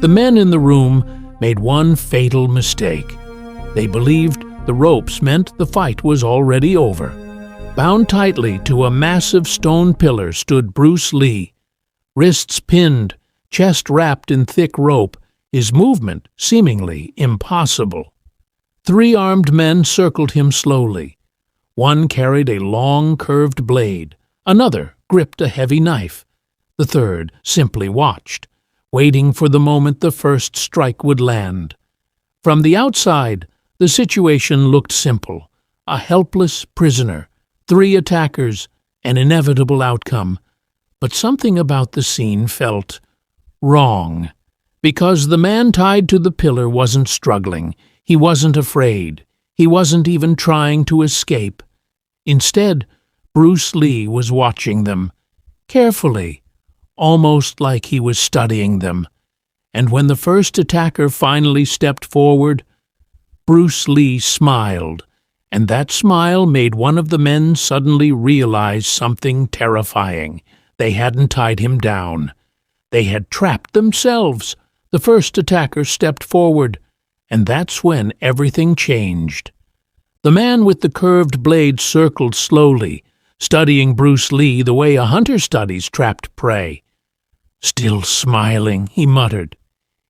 The men in the room made one fatal mistake. They believed the ropes meant the fight was already over. Bound tightly to a massive stone pillar stood Bruce Lee, wrists pinned, chest wrapped in thick rope, his movement seemingly impossible. 3 armed men circled him slowly. One carried a long, curved blade. Another gripped a heavy knife. The third simply watched, waiting for the moment the first strike would land. From the outside, the situation looked simple. A helpless prisoner, 3 attackers, an inevitable outcome. But something about the scene felt wrong, because the man tied to the pillar wasn't struggling. He wasn't afraid. He wasn't even trying to escape. Instead, Bruce Lee was watching them, carefully, almost like he was studying them. And when the first attacker finally stepped forward, Bruce Lee smiled, and that smile made one of the men suddenly realize something terrifying. They hadn't tied him down. They had trapped themselves. The first attacker stepped forward, and that's when everything changed. The man with the curved blade circled slowly, studying Bruce Lee the way a hunter studies trapped prey. Still smiling, he muttered.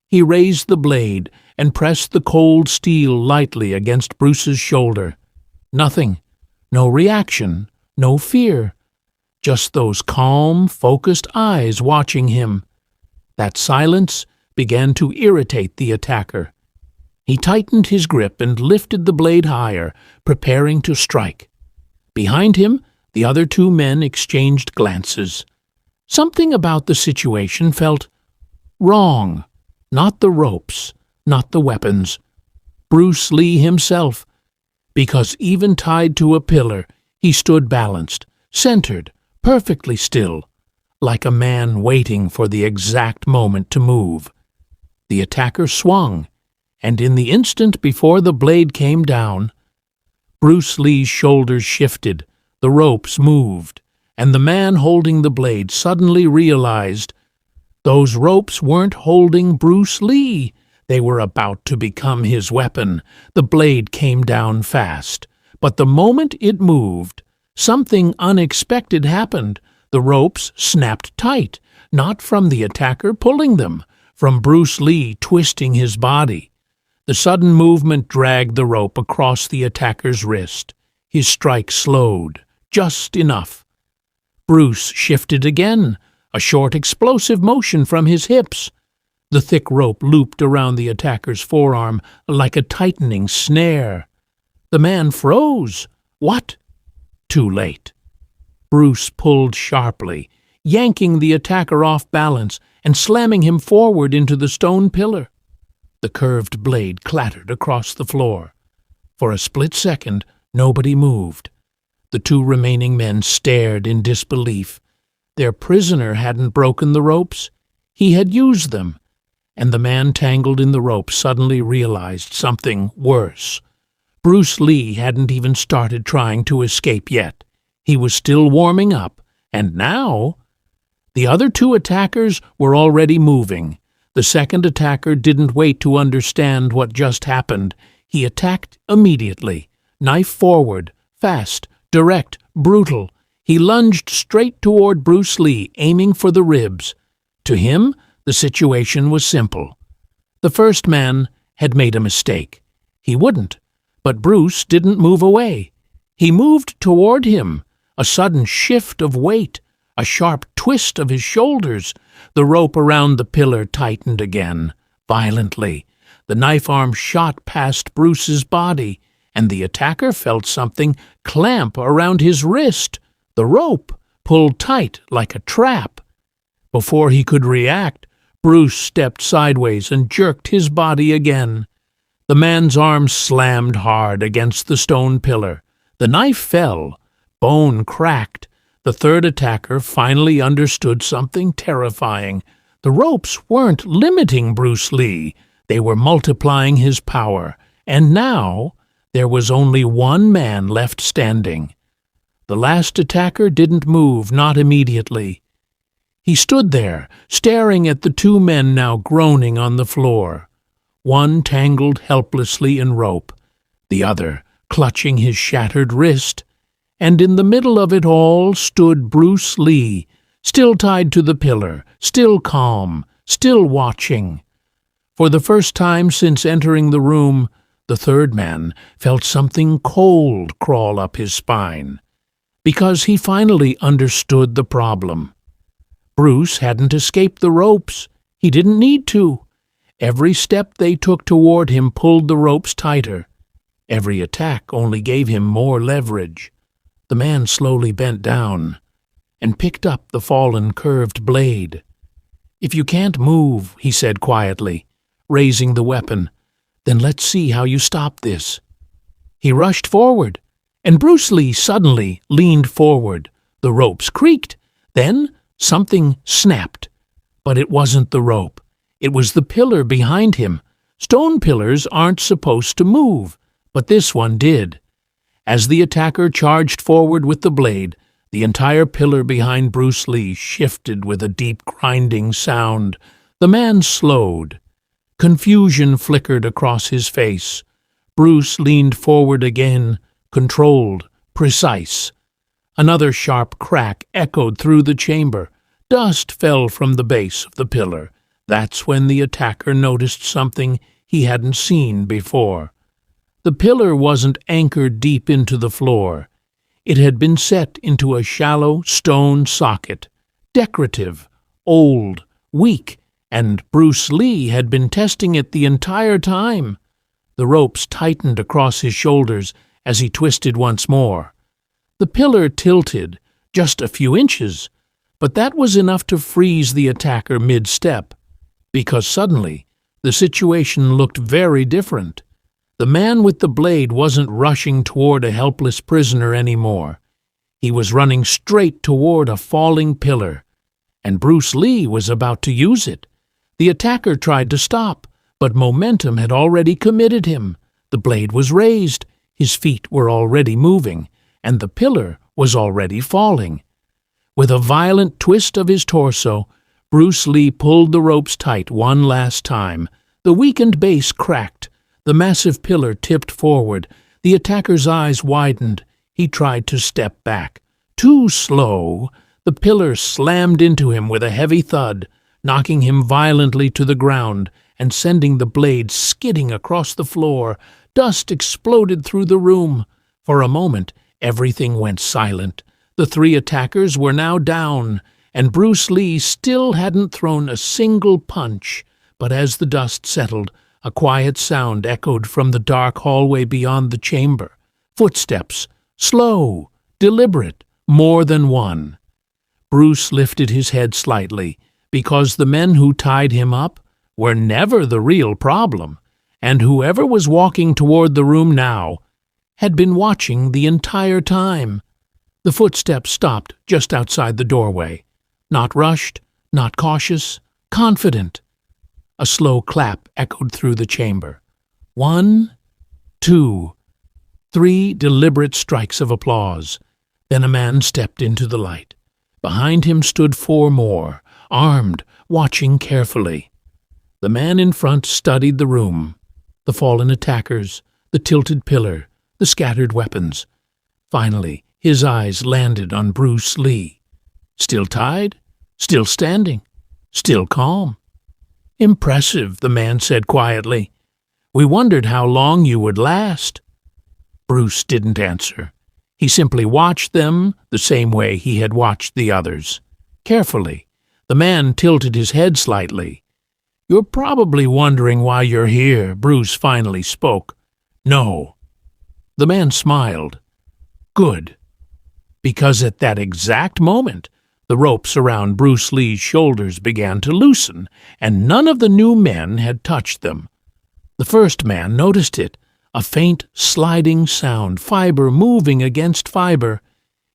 He raised the blade and pressed the cold steel lightly against Bruce's shoulder. Nothing. No reaction. No fear. Just those calm, focused eyes watching him. That silence began to irritate the attacker. He tightened his grip and lifted the blade higher, preparing to strike. Behind him, the other 2 men exchanged glances. Something about the situation felt wrong. Not the ropes, not the weapons. Bruce Lee himself. Because even tied to a pillar, he stood balanced, centered, perfectly still, like a man waiting for the exact moment to move. The attacker swung, and in the instant before the blade came down, Bruce Lee's shoulders shifted, the ropes moved, and the man holding the blade suddenly realized those ropes weren't holding Bruce Lee. They were about to become his weapon. The blade came down fast, but the moment it moved, something unexpected happened. The ropes snapped tight, not from the attacker pulling them, from Bruce Lee twisting his body. The sudden movement dragged the rope across the attacker's wrist. His strike slowed, just enough. Bruce shifted again, a short explosive motion from his hips. The thick rope looped around the attacker's forearm like a tightening snare. The man froze. What? Too late. Bruce pulled sharply, yanking the attacker off balance and slamming him forward into the stone pillar. The curved blade clattered across the floor. For a split second, nobody moved. The 2 remaining men stared in disbelief. Their prisoner hadn't broken the ropes. He had used them. And the man tangled in the rope suddenly realized something worse. Bruce Lee hadn't even started trying to escape yet. He was still warming up, and now the other 2 attackers were already moving. The second attacker didn't wait to understand what just happened. He attacked immediately, knife forward, fast, direct, brutal. He lunged straight toward Bruce Lee, aiming for the ribs. To him, the situation was simple. The first man had made a mistake. He wouldn't, but Bruce didn't move away. He moved toward him, a sudden shift of weight, a sharp twist of his shoulders. The rope around the pillar tightened again, violently. The knife arm shot past Bruce's body, and the attacker felt something clamp around his wrist. The rope pulled tight like a trap. Before he could react, Bruce stepped sideways and jerked his body again. The man's arm slammed hard against the stone pillar. The knife fell. Bone cracked. The third attacker finally understood something terrifying. The ropes weren't limiting Bruce Lee. They were multiplying his power. And now there was only 1 man left standing. The last attacker didn't move, not immediately. He stood there, staring at the two men now groaning on the floor. One tangled helplessly in rope, the other clutching his shattered wrist, and in the middle of it all stood Bruce Lee, still tied to the pillar, still calm, still watching. For the first time since entering the room, the third man felt something cold crawl up his spine, because he finally understood the problem. Bruce hadn't escaped the ropes. He didn't need to. Every step they took toward him pulled the ropes tighter. Every attack only gave him more leverage. The man slowly bent down and picked up the fallen curved blade. "If you can't move," he said quietly, raising the weapon, "then let's see how you stop this." He rushed forward, and Bruce Lee suddenly leaned forward. The ropes creaked. Then something snapped. But it wasn't the rope. It was the pillar behind him. Stone pillars aren't supposed to move, but this one did. As the attacker charged forward with the blade, the entire pillar behind Bruce Lee shifted with a deep grinding sound. The man slowed. Confusion flickered across his face. Bruce leaned forward again, controlled, precise. Another sharp crack echoed through the chamber. Dust fell from the base of the pillar. That's when the attacker noticed something he hadn't seen before. The pillar wasn't anchored deep into the floor. It had been set into a shallow stone socket, decorative, old, weak, and Bruce Lee had been testing it the entire time. The ropes tightened across his shoulders as he twisted once more. The pillar tilted just a few inches, but that was enough to freeze the attacker mid-step, because suddenly the situation looked very different. The man with the blade wasn't rushing toward a helpless prisoner anymore. He was running straight toward a falling pillar, and Bruce Lee was about to use it. The attacker tried to stop, but momentum had already committed him. The blade was raised, his feet were already moving, and the pillar was already falling. With a violent twist of his torso, Bruce Lee pulled the ropes tight one last time. The weakened base cracked. The massive pillar tipped forward. The attacker's eyes widened. He tried to step back. Too slow. The pillar slammed into him with a heavy thud, knocking him violently to the ground and sending the blade skidding across the floor. Dust exploded through the room. For a moment, everything went silent. The three attackers were now down, and Bruce Lee still hadn't thrown a single punch. But as the dust settled, a quiet sound echoed from the dark hallway beyond the chamber. Footsteps, slow, deliberate, more than one. Bruce lifted his head slightly, because the men who tied him up were never the real problem, and whoever was walking toward the room now had been watching the entire time. The footsteps stopped just outside the doorway. Not rushed, not cautious, confident. A slow clap echoed through the chamber. 1, 2, 3 deliberate strikes of applause. Then a man stepped into the light. Behind him stood 4 more, armed, watching carefully. The man in front studied the room, the fallen attackers, the tilted pillar, the scattered weapons. Finally, his eyes landed on Bruce Lee. Still tied, still standing, still calm. "Impressive," the man said quietly. "We wondered how long you would last." Bruce didn't answer. He simply watched them the same way he had watched the others. Carefully, the man tilted his head slightly. "You're probably wondering why you're here," Bruce finally spoke. "No." The man smiled. "Good." Because at that exact moment, the ropes around Bruce Lee's shoulders began to loosen, and none of the new men had touched them. The first man noticed it, a faint sliding sound, fiber moving against fiber.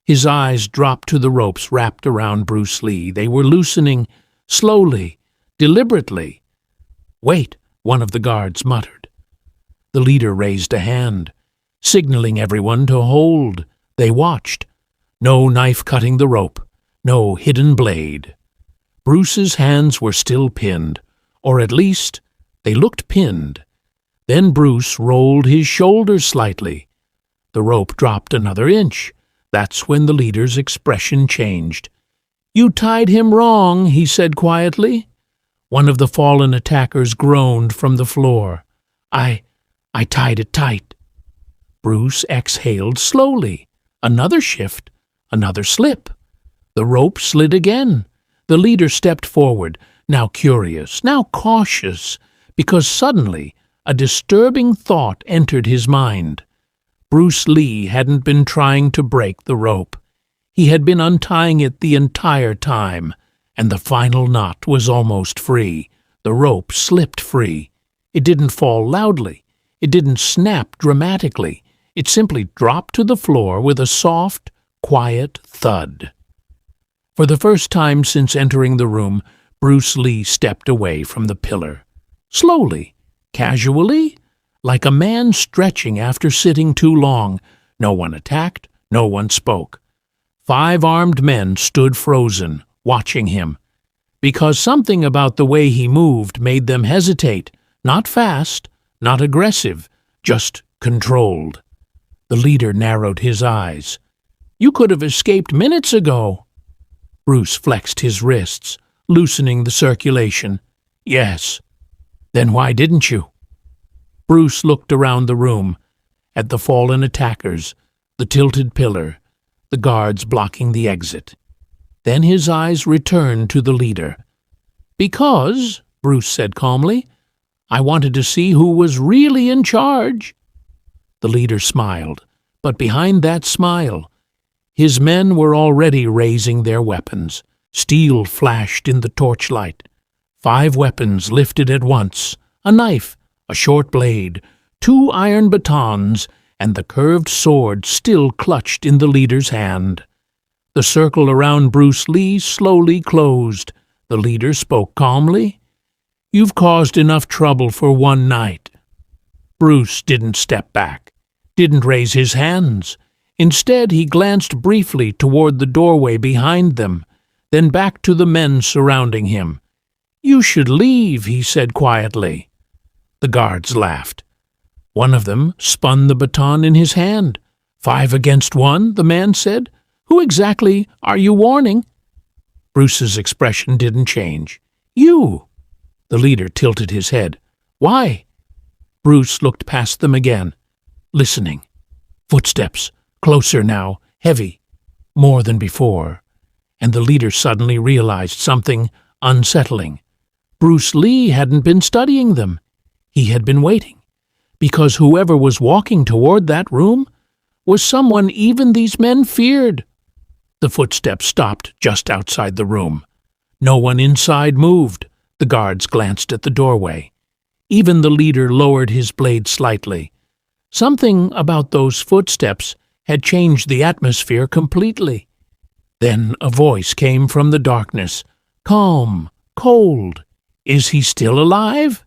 His eyes dropped to the ropes wrapped around Bruce Lee. They were loosening, slowly, deliberately. "Wait," one of the guards muttered. The leader raised a hand, signaling everyone to hold. They watched. No knife cutting the rope, no hidden blade. Bruce's hands were still pinned, or at least they looked pinned. Then Bruce rolled his shoulders slightly. The rope dropped another inch. That's when the leader's expression changed. "You tied him wrong," he said quietly. One of the fallen attackers groaned from the floor. I tied it tight." Bruce exhaled slowly. Another shift, another slip. The rope slid again. The leader stepped forward, now curious, now cautious, because suddenly a disturbing thought entered his mind. Bruce Lee hadn't been trying to break the rope. He had been untying it the entire time, and the final knot was almost free. The rope slipped free. It didn't fall loudly. It didn't snap dramatically. It simply dropped to the floor with a soft, quiet thud. For the first time since entering the room, Bruce Lee stepped away from the pillar. Slowly, casually, like a man stretching after sitting too long. No one attacked, no one spoke. 5 armed men stood frozen, watching him. Because something about the way he moved made them hesitate, not fast, not aggressive, just controlled. The leader narrowed his eyes. "You could have escaped minutes ago." Bruce flexed his wrists, loosening the circulation. "Yes." "Then why didn't you?" Bruce looked around the room, at the fallen attackers, the tilted pillar, the guards blocking the exit. Then his eyes returned to the leader. "Because," Bruce said calmly, "I wanted to see who was really in charge." The leader smiled, but behind that smile, his men were already raising their weapons. Steel flashed in the torchlight. 5 weapons lifted at once, a knife, a short blade, 2 iron batons, and the curved sword still clutched in the leader's hand. The circle around Bruce Lee slowly closed. The leader spoke calmly. "You've caused enough trouble for one night." Bruce didn't step back, didn't raise his hands. Instead, he glanced briefly toward the doorway behind them, then back to the men surrounding him. "You should leave," he said quietly. The guards laughed. One of them spun the baton in his hand. 5 against 1, the man said. "Who exactly are you warning?" Bruce's expression didn't change. "You." The leader tilted his head. "Why?" Bruce looked past them again, listening. Footsteps, closer now, heavy, more than before. And the leader suddenly realized something unsettling. Bruce Lee hadn't been studying them. He had been waiting, because whoever was walking toward that room was someone even these men feared. The footsteps stopped just outside the room. No one inside moved. The guards glanced at the doorway. Even the leader lowered his blade slightly. Something about those footsteps had changed the atmosphere completely. Then a voice came from the darkness, calm, cold. "Is he still alive?"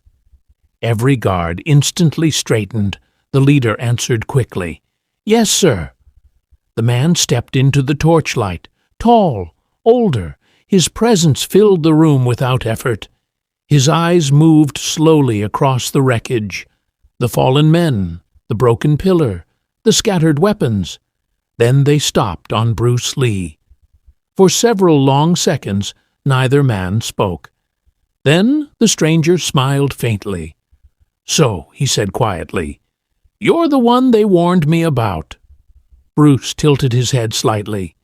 Every guard instantly straightened. The leader answered quickly, "Yes, sir." The man stepped into the torchlight, tall, older. His presence filled the room without effort. His eyes moved slowly across the wreckage, the fallen men, the broken pillar, the scattered weapons. Then they stopped on Bruce Lee. For several long seconds, neither man spoke. Then the stranger smiled faintly. "So," he said quietly, "you're the one they warned me about." Bruce tilted his head slightly.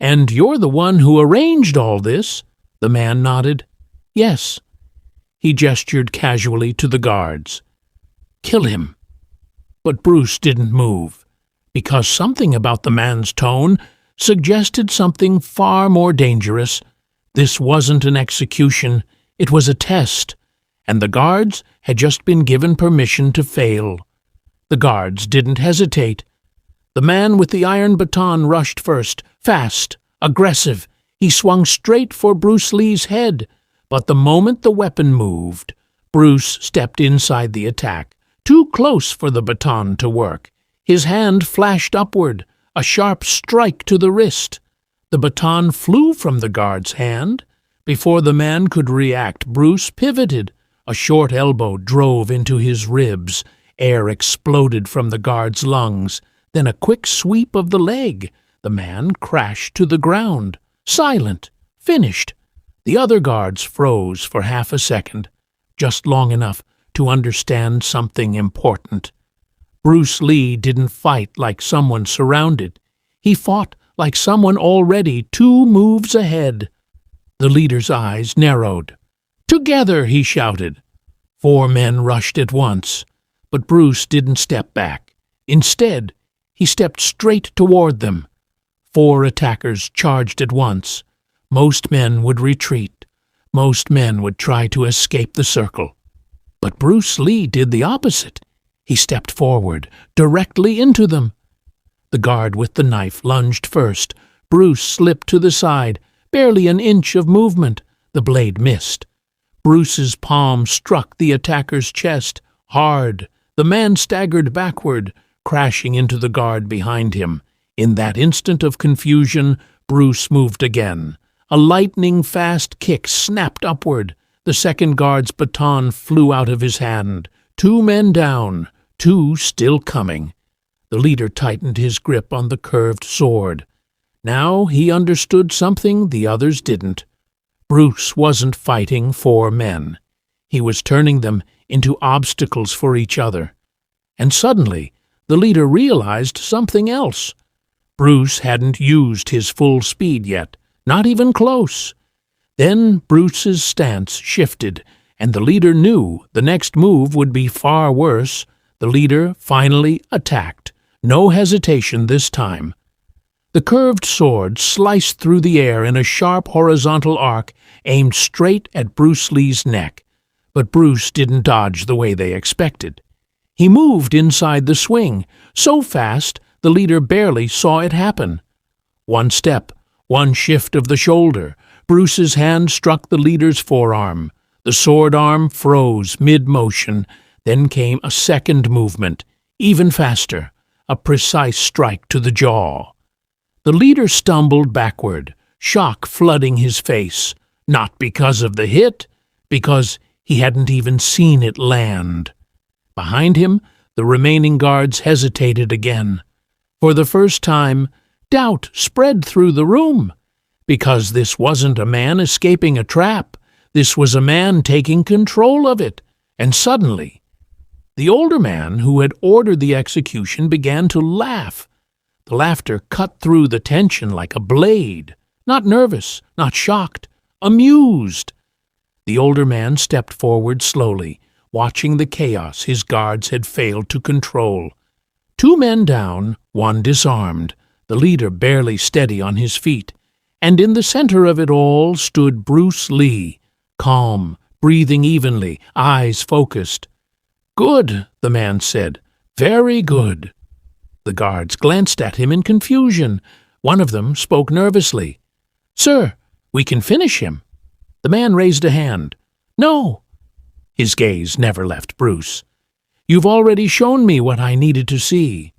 "And you're the one who arranged all this?" The man nodded. "Yes." He gestured casually to the guards. "Kill him." But Bruce didn't move, because something about the man's tone suggested something far more dangerous. This wasn't an execution, it was a test, and the guards had just been given permission to fail. The guards didn't hesitate. The man with the iron baton rushed first, fast, aggressive. He swung straight for Bruce Lee's head, but the moment the weapon moved, Bruce stepped inside the attack, too close for the baton to work. His hand flashed upward, a sharp strike to the wrist. The baton flew from the guard's hand, Before the man could react, Bruce pivoted. A short elbow drove into his ribs. Air exploded from the guard's lungs. Then a quick sweep of the leg. The man crashed to the ground, silent, finished. The other guards froze for half a second, just long enough to understand something important. Bruce Lee didn't fight like someone surrounded. He fought like someone already 2 moves ahead. The leader's eyes narrowed. "Together!" he shouted. 4 men rushed at once, but Bruce didn't step back. Instead, he stepped straight toward them. 4 attackers charged at once. Most men would retreat. Most men would try to escape the circle. But Bruce Lee did the opposite. He stepped forward, directly into them. The guard with the knife lunged first. Bruce slipped to the side, barely an inch of movement. The blade missed. Bruce's palm struck the attacker's chest, hard. The man staggered backward, crashing into the guard behind him. In that instant of confusion, Bruce moved again. A lightning-fast kick snapped upward. The second guard's baton flew out of his hand. 2 men down, 2 still coming. The leader tightened his grip on the curved sword. Now he understood something the others didn't. Bruce wasn't fighting 4 men. He was turning them into obstacles for each other. And suddenly, the leader realized something else. Bruce hadn't used his full speed yet, not even close. Then Bruce's stance shifted, and the leader knew the next move would be far worse. The leader finally attacked. No hesitation this time. The curved sword sliced through the air in a sharp horizontal arc aimed straight at Bruce Lee's neck. But Bruce didn't dodge the way they expected. He moved inside the swing, so fast the leader barely saw it happen. 1 step, 1 shift of the shoulder. Bruce's hand struck the leader's forearm. The sword arm froze mid-motion. Then came a second movement, even faster, a precise strike to the jaw. The leader stumbled backward, shock flooding his face, not because of the hit, because he hadn't even seen it land. Behind him, the remaining guards hesitated again. For the first time, doubt spread through the room, because this wasn't a man escaping a trap. This was a man taking control of it. And suddenly, the older man who had ordered the execution began to laugh. The laughter cut through the tension like a blade. Not nervous, not shocked, amused. The older man stepped forward slowly, watching the chaos his guards had failed to control. 2 men down, 1 disarmed, the leader barely steady on his feet. And in the center of it all stood Bruce Lee, calm, breathing evenly, eyes focused. "Good," the man said. "Very good." The guards glanced at him in confusion. One of them spoke nervously. "Sir, we can finish him." The man raised a hand. "No." His gaze never left Bruce. "You've already shown me what I needed to see."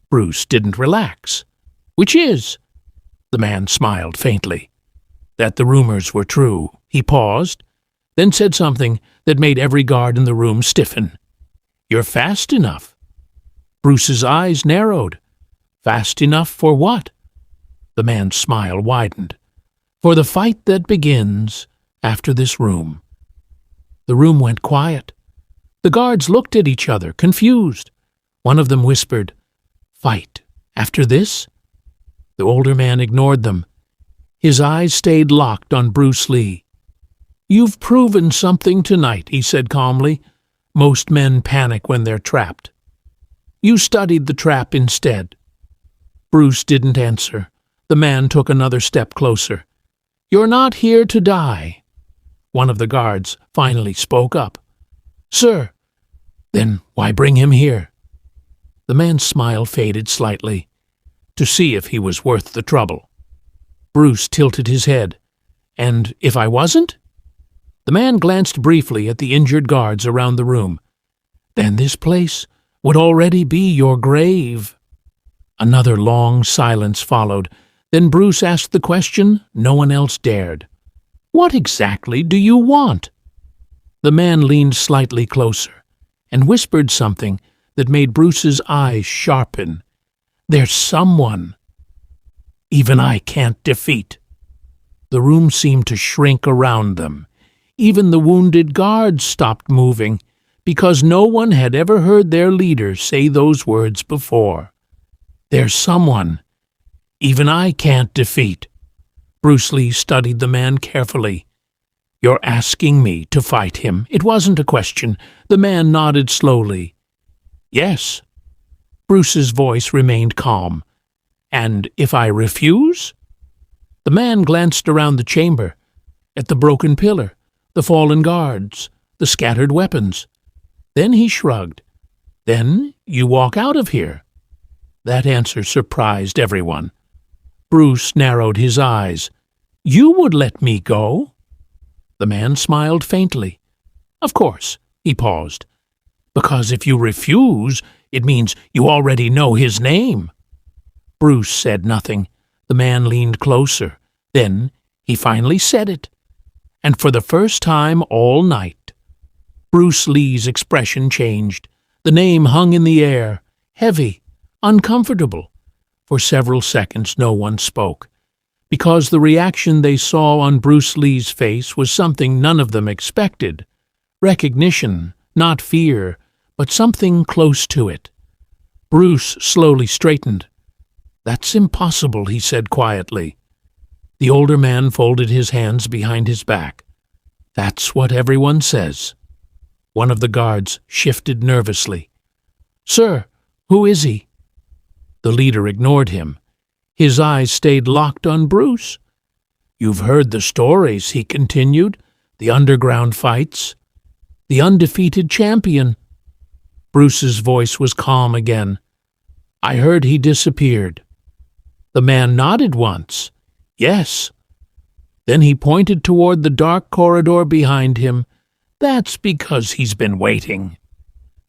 Bruce didn't relax. "Which is?" The man smiled faintly. "That the rumors were true." He paused, then said something that made every guard in the room stiffen. "You're fast enough." Bruce's eyes narrowed. "Fast enough for what?" The man's smile widened. "For the fight that begins after this room." The room went quiet. The guards looked at each other, confused. One of them whispered, "Fight after this?" The older man ignored them. His eyes stayed locked on Bruce Lee. "You've proven something tonight," he said calmly. "Most men panic when they're trapped. You studied the trap instead." Bruce didn't answer. The man took another step closer. "You're not here to die." One of the guards finally spoke up. "Sir." "Then why bring him here?" The man's smile faded slightly. "To see if he was worth the trouble." Bruce tilted his head. "And if I wasn't?" The man glanced briefly at the injured guards around the room. "Then this place would already be your grave." Another long silence followed. Then Bruce asked the question no one else dared. What exactly do you want?" The man leaned slightly closer and whispered something that made Bruce's eyes sharpen. "There's someone even I can't defeat." The room seemed to shrink around them. Even the wounded guards stopped moving, because no one had ever heard their leader say those words before. "There's someone even I can't defeat." Bruce Lee studied the man carefully. "You're asking me to fight him?" It wasn't a question. The man nodded slowly. "Yes." Bruce's voice remained calm. "And if I refuse?" The man glanced around the chamber, at the broken pillar, the fallen guards, the scattered weapons. Then he shrugged. "Then you walk out of here." That answer surprised everyone. Bruce narrowed his eyes. "You would let me go?" The man smiled faintly. "Of course." He paused. "Because if you refuse, it means you already know his name." Bruce said nothing. The man leaned closer. Then he finally said it. And for the first time all night, Bruce Lee's expression changed. The name hung in the air, heavy, uncomfortable. For several seconds no one spoke, because the reaction they saw on Bruce Lee's face was something none of them expected. Recognition, not fear, but something close to it. Bruce slowly straightened. "That's impossible," he said quietly. The older man folded his hands behind his back. "That's what everyone says." One of the guards shifted nervously. "Sir, who is he?" The leader ignored him. His eyes stayed locked on Bruce. "You've heard the stories," he continued, "the underground fights. The undefeated champion." Bruce's voice was calm again. "I heard he disappeared." The man nodded once. "Yes." Then he pointed toward the dark corridor behind him. "That's because he's been waiting."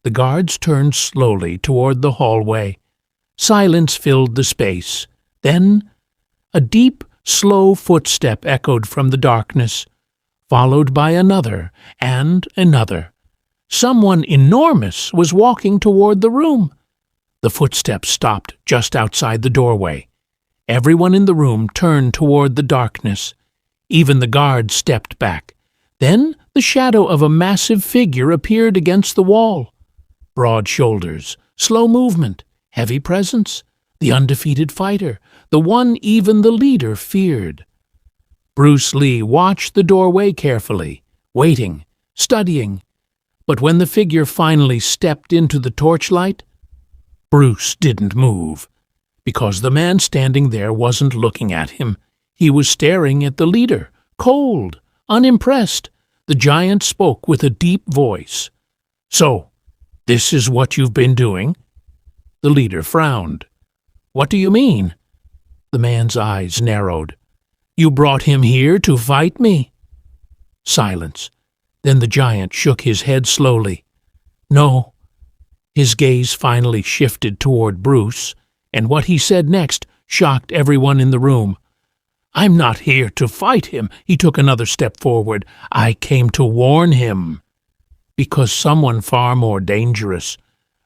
The guards turned slowly toward the hallway. Silence filled the space. Then a deep, slow footstep echoed from the darkness, followed by another and another. Someone enormous was walking toward the room. The footsteps stopped just outside the doorway. Everyone in the room turned toward the darkness. Even the guards stepped back. Then the shadow of a massive figure appeared against the wall. Broad shoulders, slow movement, heavy presence, the undefeated fighter, the one even the leader feared. Bruce Lee watched the doorway carefully, waiting, studying. But when the figure finally stepped into the torchlight, Bruce didn't move, because the man standing there wasn't looking at him. He was staring at the leader, cold, unimpressed. The giant spoke with a deep voice. "So, this is what you've been doing?" The leader frowned. "What do you mean?" The man's eyes narrowed. "You brought him here to fight me?" Silence. Then the giant shook his head slowly. "No." His gaze finally shifted toward Bruce, and what he said next shocked everyone in the room. "I'm not here to fight him." He took another step forward. "I came to warn him." Because someone far more dangerous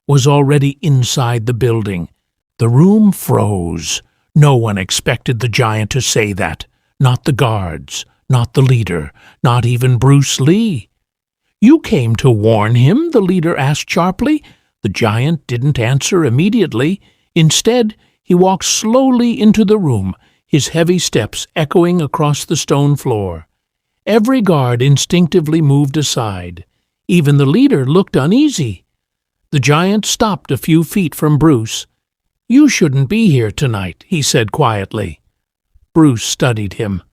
was already inside the building. The room froze. No one expected the giant to say that. Not the guards, not the leader, not even Bruce Lee. "You came to warn him?" the leader asked sharply. The giant didn't answer immediately. Instead, he walked slowly into the room, his heavy steps echoing across the stone floor. Every guard instinctively moved aside. Even the leader looked uneasy. The giant stopped a few feet from Bruce. "You shouldn't be here tonight," he said quietly. Bruce studied him.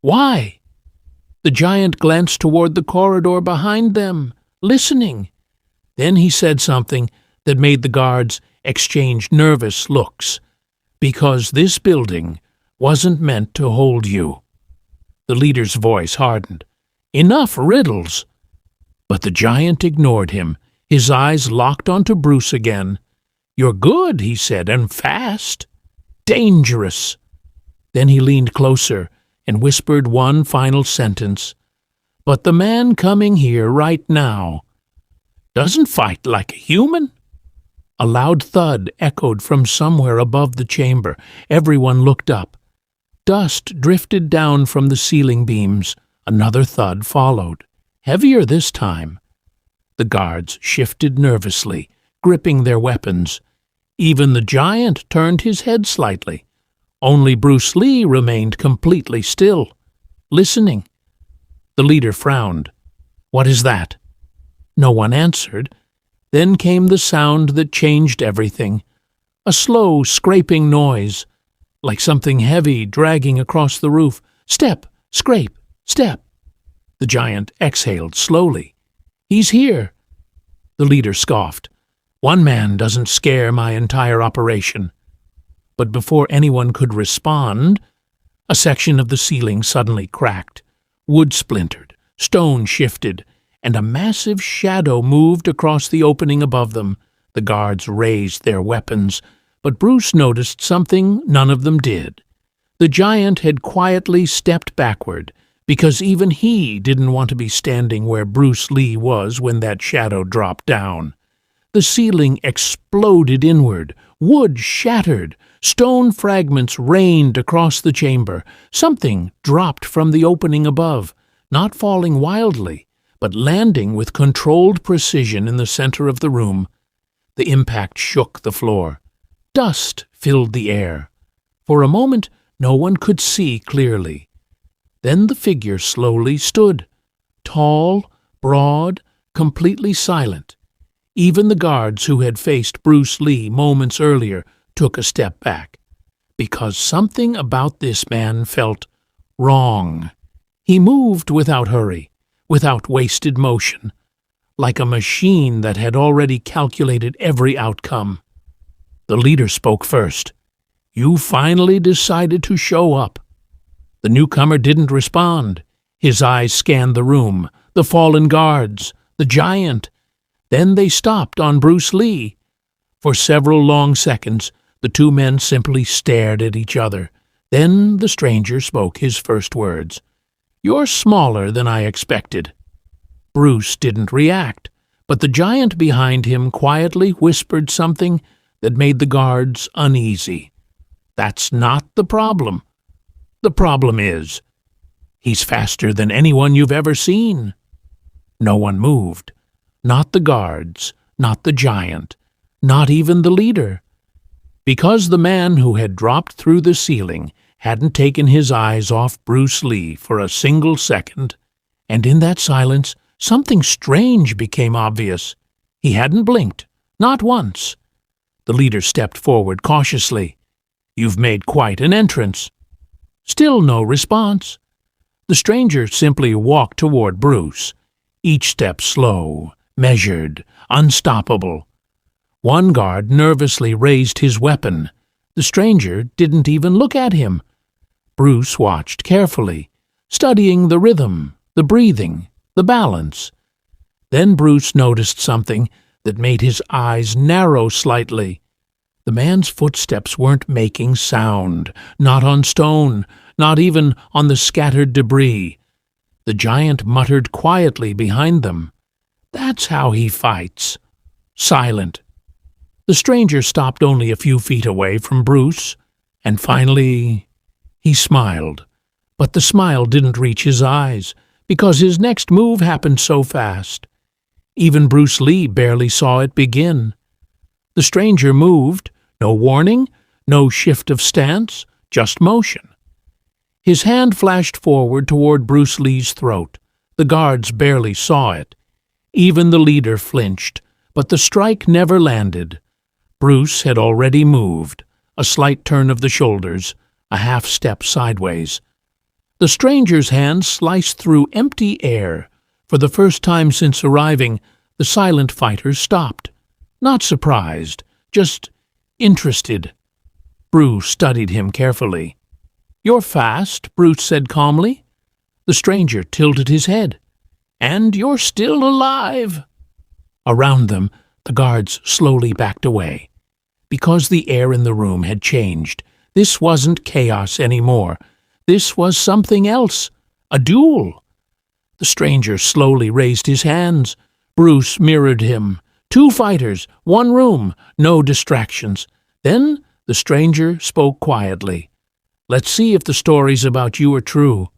"Why?" The giant glanced toward the corridor behind them, listening. Then he said something that made the guards exchange nervous looks. "Because this building wasn't meant to hold you." The leader's voice hardened. "Enough riddles." But the giant ignored him, his eyes locked onto Bruce again. "You're good," he said, "and fast. Dangerous." Then he leaned closer and whispered one final sentence. "But the man coming here right now doesn't fight like a human." A loud thud echoed from somewhere above the chamber. Everyone looked up. Dust drifted down from the ceiling beams. Another thud followed, heavier this time. The guards shifted nervously, gripping their weapons. Even the giant turned his head slightly. Only Bruce Lee remained completely still, listening. The leader frowned. "What is that?" No one answered. Then came the sound that changed everything. A slow, scraping noise, like something heavy dragging across the roof. Step, scrape, step. The giant exhaled slowly. "He's here." The leader scoffed. "One man doesn't scare my entire operation." But before anyone could respond, a section of the ceiling suddenly cracked. Wood splintered, stone shifted, and a massive shadow moved across the opening above them. The guards raised their weapons, but Bruce noticed something none of them did. The giant had quietly stepped backward, because even he didn't want to be standing where Bruce Lee was when that shadow dropped down. The ceiling exploded inward, wood shattered, stone fragments rained across the chamber. Something dropped from the opening above, not falling wildly, but landing with controlled precision in the center of the room. The impact shook the floor. Dust filled the air. For a moment, no one could see clearly. Then the figure slowly stood, tall, broad, completely silent. Even the guards who had faced Bruce Lee moments earlier took a step back, because something about this man felt wrong. He moved without hurry, without wasted motion, like a machine that had already calculated every outcome. The leader spoke first. "You finally decided to show up." The newcomer didn't respond. His eyes scanned the room, the fallen guards, the giant. Then they stopped on Bruce Lee. For several long seconds, the two men simply stared at each other. Then the stranger spoke his first words. "You're smaller than I expected." Bruce didn't react, but the giant behind him quietly whispered something that made the guards uneasy. "That's not the problem. The problem is, he's faster than anyone you've ever seen." No one moved. Not the guards, not the giant, not even the leader. Because the man who had dropped through the ceiling hadn't taken his eyes off Bruce Lee for a single second, and in that silence something strange became obvious. He hadn't blinked, not once. The leader stepped forward cautiously. "You've made quite an entrance." Still no response. The stranger simply walked toward Bruce, each step slow, measured, unstoppable. One guard nervously raised his weapon. The stranger didn't even look at him. Bruce watched carefully, studying the rhythm, the breathing, the balance. Then Bruce noticed something that made his eyes narrow slightly. The man's footsteps weren't making sound, not on stone, not even on the scattered debris. The giant muttered quietly behind them. "That's how he fights." Silent. The stranger stopped only a few feet away from Bruce, and finally he smiled. But the smile didn't reach his eyes, because his next move happened so fast. Even Bruce Lee barely saw it begin. The stranger moved, no warning, no shift of stance, just motion. His hand flashed forward toward Bruce Lee's throat. The guards barely saw it. Even the leader flinched, but the strike never landed. Bruce had already moved, a slight turn of the shoulders, a half step sideways. The stranger's hand sliced through empty air. For the first time since arriving, the silent fighter stopped. Not surprised, just interested. Bruce studied him carefully. "You're fast," Bruce said calmly. The stranger tilted his head. "And you're still alive." Around them, the guards slowly backed away. Because the air in the room had changed, this wasn't chaos anymore. This was something else, a duel. The stranger slowly raised his hands. Bruce mirrored him. 2 fighters, 1 room, no distractions. Then the stranger spoke quietly. "Let's see if the stories about you are true."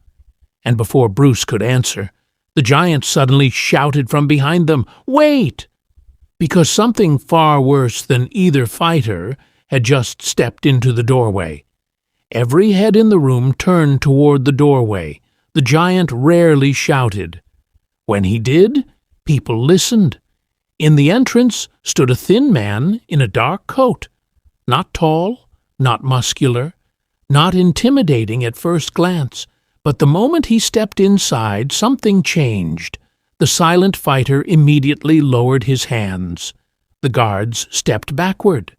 And before Bruce could answer, the giant suddenly shouted from behind them, "Wait!" Because something far worse than either fighter had just stepped into the doorway. Every head in the room turned toward the doorway. The giant rarely shouted. When he did, people listened. In the entrance stood a thin man in a dark coat. Not tall, not muscular, not intimidating at first glance, but the moment he stepped inside, something changed. The silent fighter immediately lowered his hands. The guards stepped backward.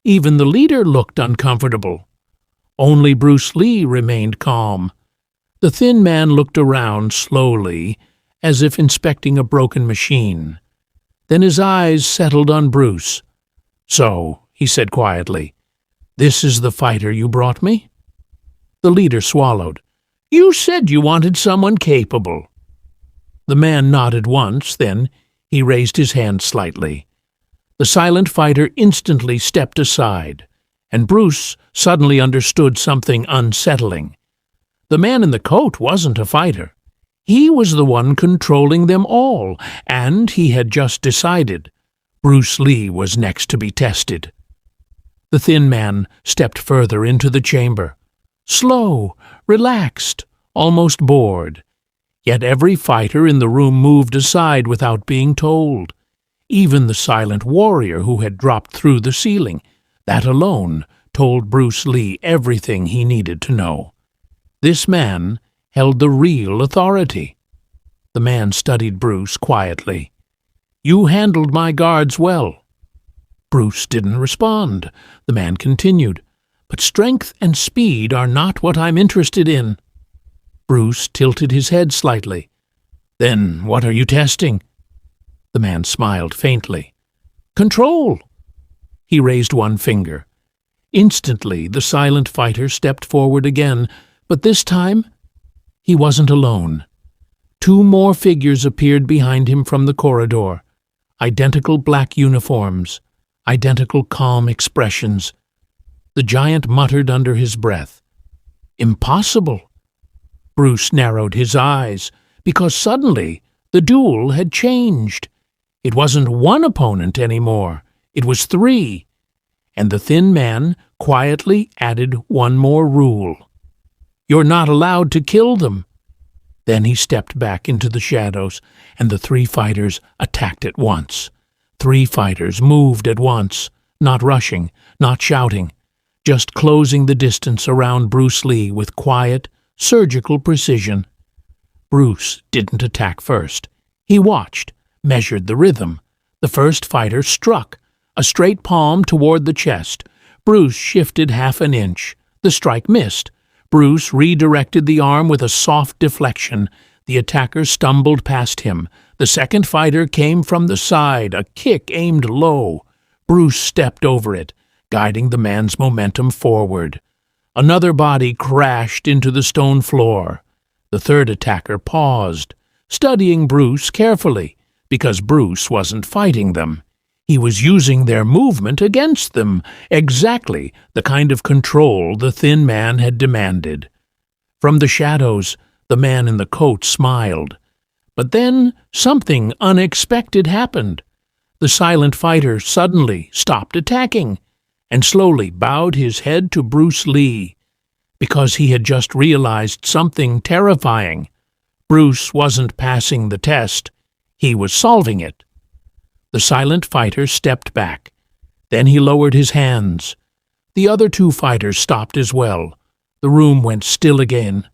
Even the leader looked uncomfortable. Only Bruce Lee remained calm. The thin man looked around slowly, as if inspecting a broken machine. Then his eyes settled on Bruce. "So," he said quietly, "this is the fighter you brought me?" The leader swallowed. "You said you wanted someone capable." The man nodded once, then he raised his hand slightly. The silent fighter instantly stepped aside, and Bruce suddenly understood something unsettling. The man in the coat wasn't a fighter. He was the one controlling them all, and he had just decided Bruce Lee was next to be tested. The thin man stepped further into the chamber. Slow, relaxed, almost bored. Yet every fighter in the room moved aside without being told. Even the silent warrior who had dropped through the ceiling. That alone told Bruce Lee everything he needed to know. This man held the real authority. The man studied Bruce quietly. "You handled my guards well." Bruce didn't respond. The man continued, "But strength and speed are not what I'm interested in." Bruce tilted his head slightly. "Then what are you testing?" The man smiled faintly. "Control." He raised one finger. Instantly, the silent fighter stepped forward again, but this time he wasn't alone. 2 more figures appeared behind him from the corridor. Identical black uniforms, identical calm expressions. The giant muttered under his breath, "Impossible." Bruce narrowed his eyes, because suddenly the duel had changed. It wasn't 1 opponent anymore, it was 3. And the thin man quietly added 1 more rule. "You're not allowed to kill them." Then he stepped back into the shadows, and the 3 fighters attacked at once. 3 fighters moved at once, not rushing, not shouting, just closing the distance around Bruce Lee with quiet, surgical precision. Bruce didn't attack first. He watched, measured the rhythm. The first fighter struck, a straight palm toward the chest. Bruce shifted half an inch. The strike missed. Bruce redirected the arm with a soft deflection. The attacker stumbled past him. The second fighter came from the side, a kick aimed low. Bruce stepped over it, guiding the man's momentum forward. Another body crashed into the stone floor. The third attacker paused, studying Bruce carefully, because Bruce wasn't fighting them. He was using their movement against them, exactly the kind of control the thin man had demanded. From the shadows, the man in the coat smiled. But then something unexpected happened. The silent fighter suddenly stopped attacking and slowly bowed his head to Bruce Lee, because he had just realized something terrifying. Bruce wasn't passing the test, he was solving it. The silent fighter stepped back. Then he lowered his hands. The other 2 fighters stopped as well. The room went still again.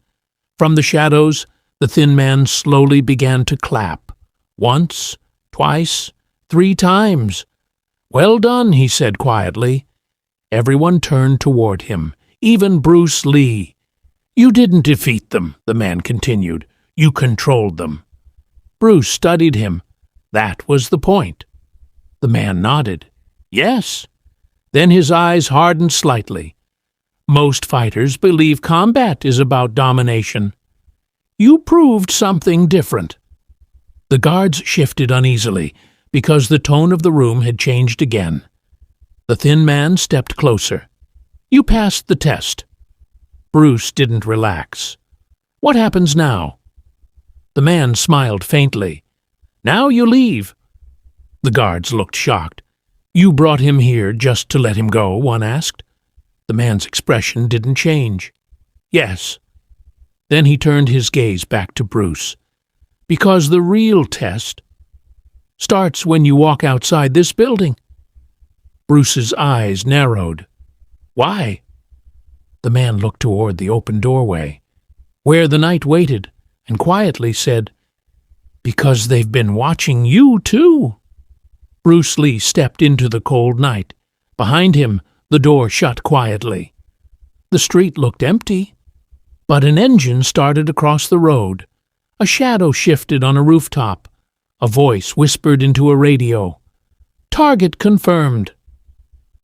From the shadows, the thin man slowly began to clap. Once, twice, 3 times. "Well done," he said quietly. Everyone turned toward him, even Bruce Lee. "You didn't defeat them," the man continued. "You controlled them." Bruce studied him. That was the point. The man nodded. "Yes." Then his eyes hardened slightly. Most fighters believe combat is about domination. You proved something different. The guards shifted uneasily because the tone of the room had changed again. The thin man stepped closer. You passed the test. Bruce didn't relax. What happens now? The man smiled faintly. Now you leave. The guards looked shocked. You brought him here just to let him go, one asked. The man's expression didn't change. Yes. Then he turned his gaze back to Bruce. Because the real test starts when you walk outside this building. Bruce's eyes narrowed. Why? The man looked toward the open doorway, where the knight waited, and quietly said, Because they've been watching you, too. Bruce Lee stepped into the cold night. Behind him, the door shut quietly. The street looked empty, but an engine started across the road. A shadow shifted on a rooftop. A voice whispered into a radio. Target confirmed.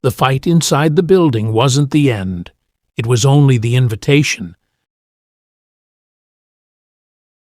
The fight inside the building wasn't the end. It was only the invitation